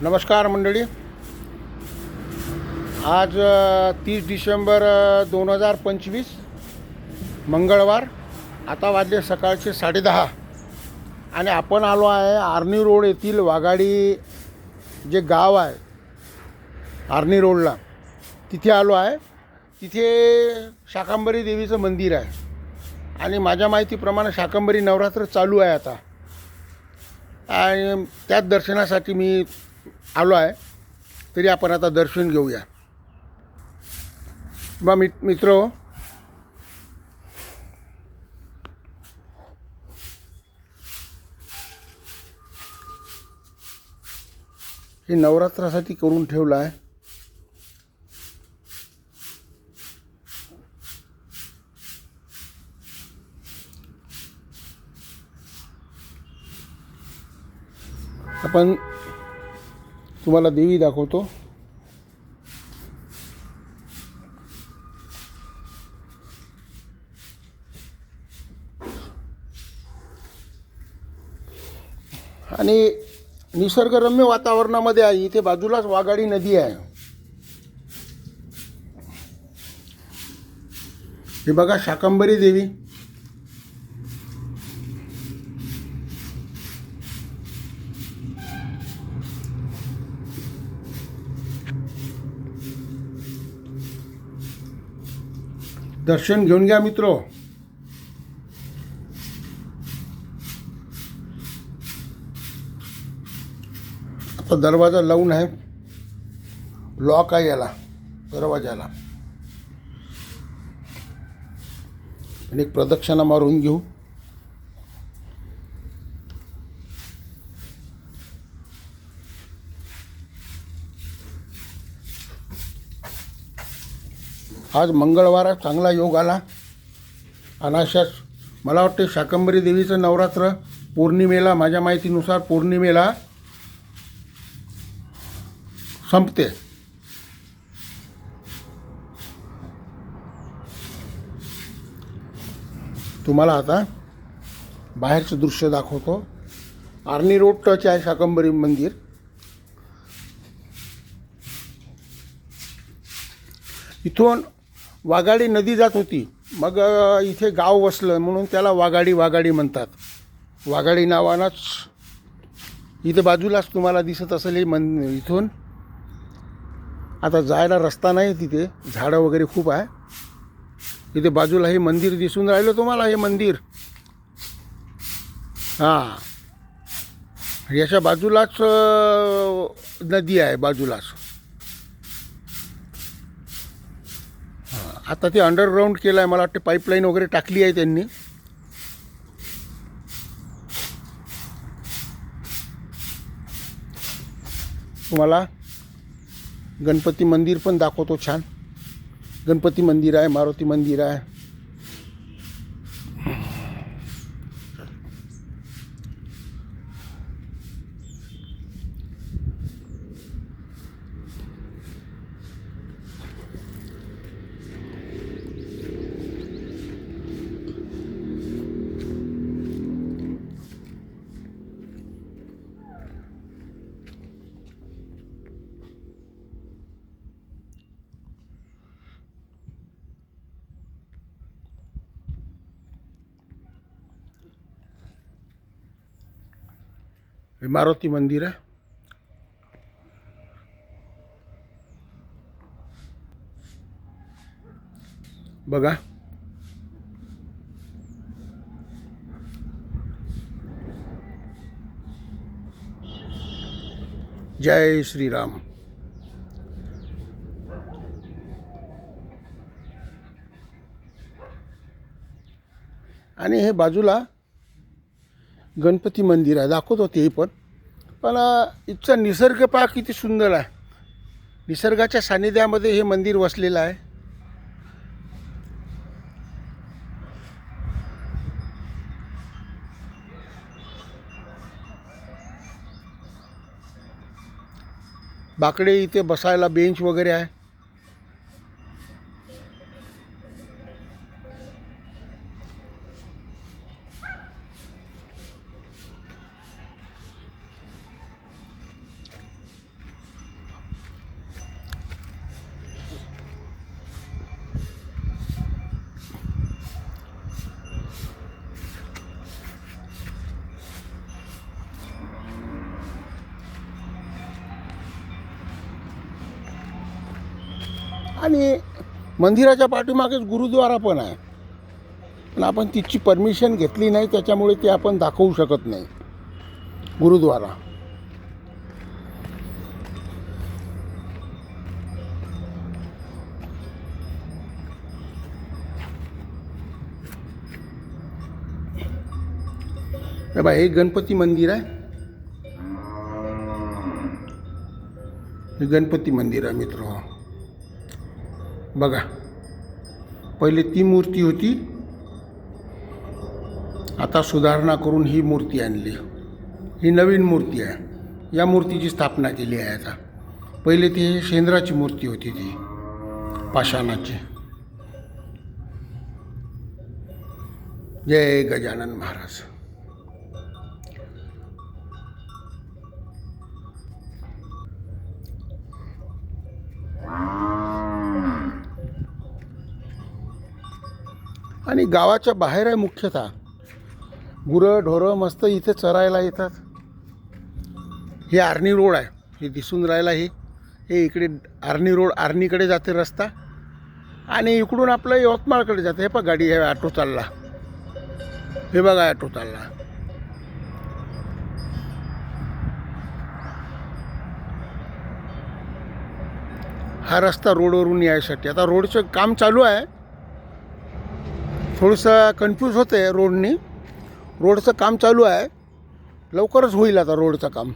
नमस्कार मंडळी. आज 30 डिसेंबर 2025 मंगळवार. आता वाजले सकाळचे 10:30 आणि आपण आलो आहे आर्नी रोड येथील वाघाडी जे गाव आहे आर्नी रोडला, तिथे आलो आहे. तिथे शाकंभरी देवीचं मंदिर आहे आणि माझ्या माहितीप्रमाणे शाकंभरी नवरात्र चालू आहे आता, आणि त्याच दर्शनासाठी मी आलो आहे. तरी आपण आता दर्शन घेऊया. बा मित्र, हे नवरात्रासाठी करून ठेवलं आहे. आपण तुम्हाला देवी दाखवतो. आणि निसर्गरम्य वातावरणामध्ये आहे. इथे बाजूलाच वाघाडी नदी आहे. हे बघा शाकंभरी देवी. दर्शन घेऊन घ्या मित्र. आता दरवाजा लावून आहे, लॉक आहे याला दरवाजाला. आणि एक प्रदक्षिणा मारून घेऊ. आज मंगळवार चांगला योग आला. अनाशास मला वाटते शाकंभरी देवीचं नवरात्र पौर्णिमेला, माझ्या माहितीनुसार पौर्णिमेला संपते. तुम्हाला आता बाहेरचं दृश्य दाखवतो. आर्नी रोड टच आहे शाकंभरी मंदिर. इथून वाघाडी नदी जात होती, मग इथे गाव वसलं म्हणून त्याला वाघाडी म्हणतात. वाघाडी नावानंच इथे बाजूलाच तुम्हाला दिसत असेल हे इथून आता जायला रस्ता नाही. तिथे झाडं वगैरे खूप आहे. इथे बाजूला हे मंदिर दिसून राहिलं तुम्हाला. हे मंदिर हां, याच्या बाजूलाच नदी आहे बाजूलाच. आता ते अंडरग्राऊंड केलं आहे. मला वाटते पाईपलाईन वगैरे टाकली आहे त्यांनी. तुम्हाला गणपती मंदिर पण दाखवतो. छान गणपती मंदिर आहे, मारुती मंदिर आहे. हे मारुती मंदिर आहे. बघा जय श्रीराम. आणि हे बाजूला गणपती मंदिर आहे, दाखवतो ते पण इथचा निसर्ग पहा किती सुंदर आहे. निसर्गाच्या सानिध्यामध्ये हे मंदिर वसलेलं आहे. बाकडे इथे बसायला बेंच वगैरे आहे. आणि मंदिराच्या पाठीमागेच गुरुद्वारा पण आहे, पण आपण तिची परमिशन घेतली नाही, त्याच्यामुळे ते आपण दाखवू शकत नाही गुरुद्वारा. हे बघा, हे गणपती मंदिर आहे. हे गणपती मंदिर आहे मित्र. बघा, पहिले ती मूर्ती होती, आता सुधारणा करून ही मूर्ती आणली. ही नवीन मूर्ती आहे. या मूर्तीची स्थापना केली आहे आता. पहिले ती शेंद्राची मूर्ती होती, ती पाषाणाची. जय गजानन महाराज. आणि गावाच्या बाहेर आहे मुख्यतः. गुरं ढोरं मस्त इथे चरायला येतात. हे आर्नी रोड आहे, हे दिसून राहिला. हे इकडे आर्नी रोड, आर्नीकडे जाते रस्ता, आणि इकडून आपलं यवतमाळकडे जाते. हे पण गाडी, हे ऑटो चालला. हे बघा, ऑटो चालला. हा रस्ता रोडवरून यायसाठी. आता रोडचं काम चालू आहे. थोडंसं कन्फ्यूज होतं आहे रोडनी. रोडचं काम चालू आहे, लवकरच होईल आता रोडचं काम.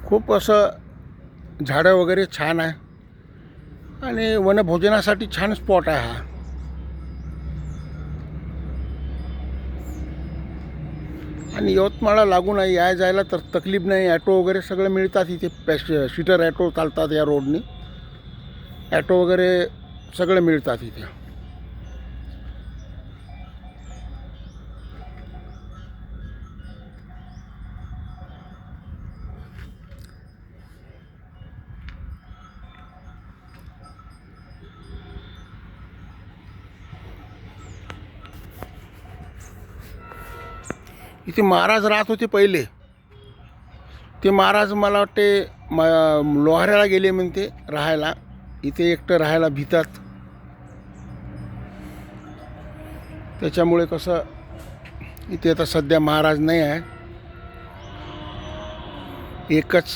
खूप असं झाडं वगैरे छान आहे, आणि वनभोजनासाठी छान स्पॉट आहे हा. आणि यवतमाळला लागून आहे, याय जायला तर तकलीफ नाही. ॲटो वगैरे सगळं मिळतात इथे. सीटर ॲटो चालतात या रोडनी. ॲटो वगैरे सगळं मिळतात इथे. इथे महाराज राहत होते पहिले. ते महाराज मला वाटते लोहाऱ्याला गेले म्हणते राहायला. इथे एकटं राहायला भितात. त्याच्यामुळे कसं इथे आता सध्या महाराज नाही आहे. एकच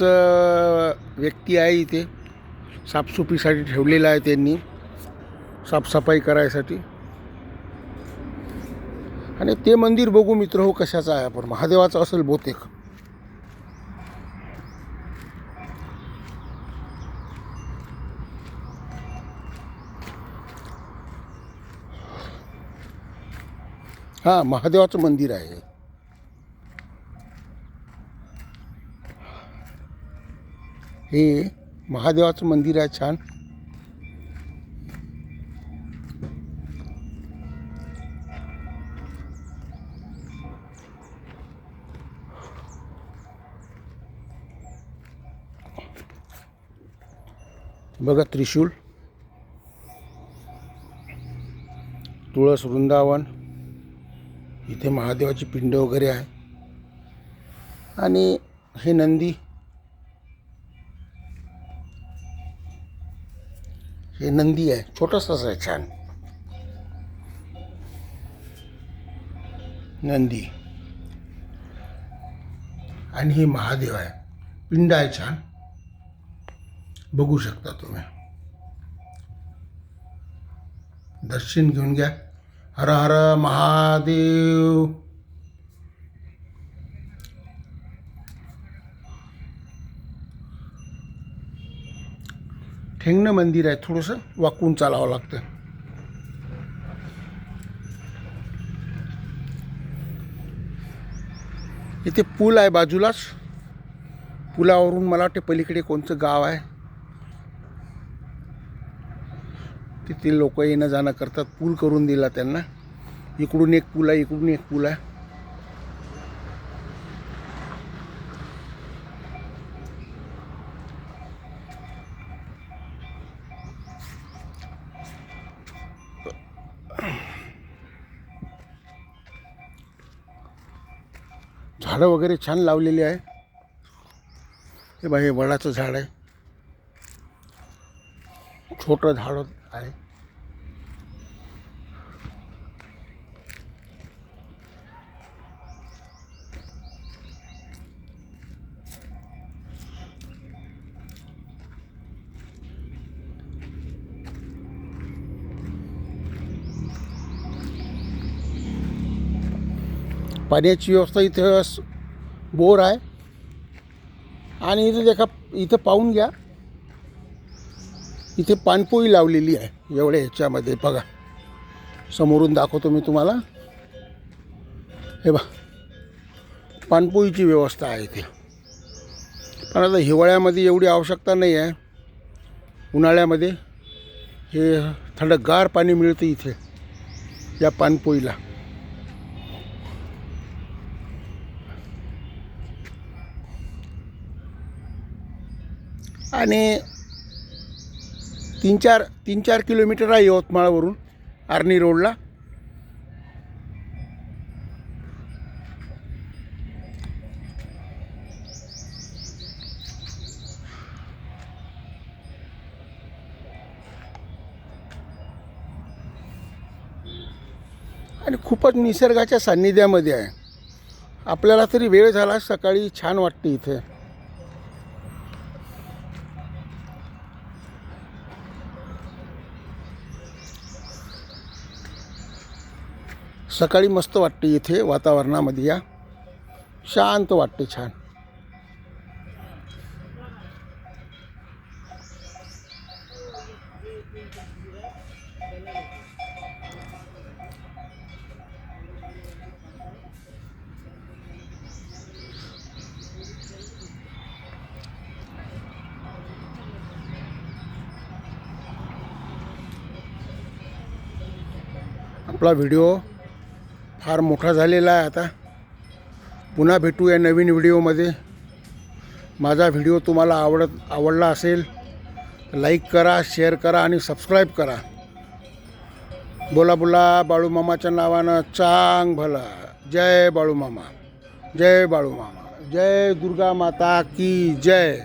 व्यक्ती आहे इथे, साफसुफीसाठी ठेवलेला आहे त्यांनी, साफसफाई करायसाठी. आणि ते मंदिर बघू मित्र हो, कशाचं आहे. आपण महादेवाचं असेल बहुतेक. हां, महादेवाचं मंदिर आहे. हे महादेवाचं मंदिर आहे छान. बघा, त्रिशूल, तुळस वृंदावन, इथे महादेवाची पिंड वगैरे आहे. आणि हे नंदी, हे नंदी आहे, छोटंसंच आहे, छान नंदी. आणि हे महादेव आहे, पिंड आहे छान, बघू शकता तुम्ही. दर्शन घेऊन घ्या. हर हर महादेव. ठेंगणं मंदिर आहे, थोडंसं वाकून चालावं लागतं. इथे पूल आहे बाजूलाच. पुलावरून मला वाटते पलीकडे कोणतं गाव आहे तिथले लोक येणं जाणं करतात. पूल करून दिला त्यांना. इकडून एक पूल आहे, इकडून एक पूल आहे. झाडं वगैरे छान लावलेली आहे. हे बघा, हे वडाचं झाड आहे, छोटं झाड आहे. पाण्याची व्यवस्था इथं बोर आहे. आणि इथं देखा, इथं पाहून घ्या, इथे पाणपोई लावलेली आहे. एवढ्या ह्याच्यामध्ये बघा, समोरून दाखवतो मी तुम्हाला. हे बघा, पाणपोईची व्यवस्था आहे इथे. पण आता हिवाळ्यामध्ये एवढी आवश्यकता नाही आहे. उन्हाळ्यामध्ये हे थंडगार पाणी मिळतं इथे या पाणपोईला. आणि 3-4 किलोमीटर आहे यवतमाळवरून आर्नी रोडला. आणि खूपच निसर्गाच्या सान्निध्यामध्ये आहे. आपल्याला तरी वेळ झाला, सकाळी छान वाटते इथे. सकाळी मस्त वाटते इथे वातावरणामध्ये. या शांत वाटते, छान. आपला व्हिडिओ फार मोठा झालेला आहे आता. पुन्हा भेटू या नवीन व्हिडिओमध्ये. माझा व्हिडिओ तुम्हाला आवडला असेल तर लाईक करा, शेअर करा आणि सबस्क्राईब करा. बोला बोला बाळूमामाच्या नावानं चांग भला. जय बाळूमामा, जय बाळूमामा, जय दुर्गा माता की जय.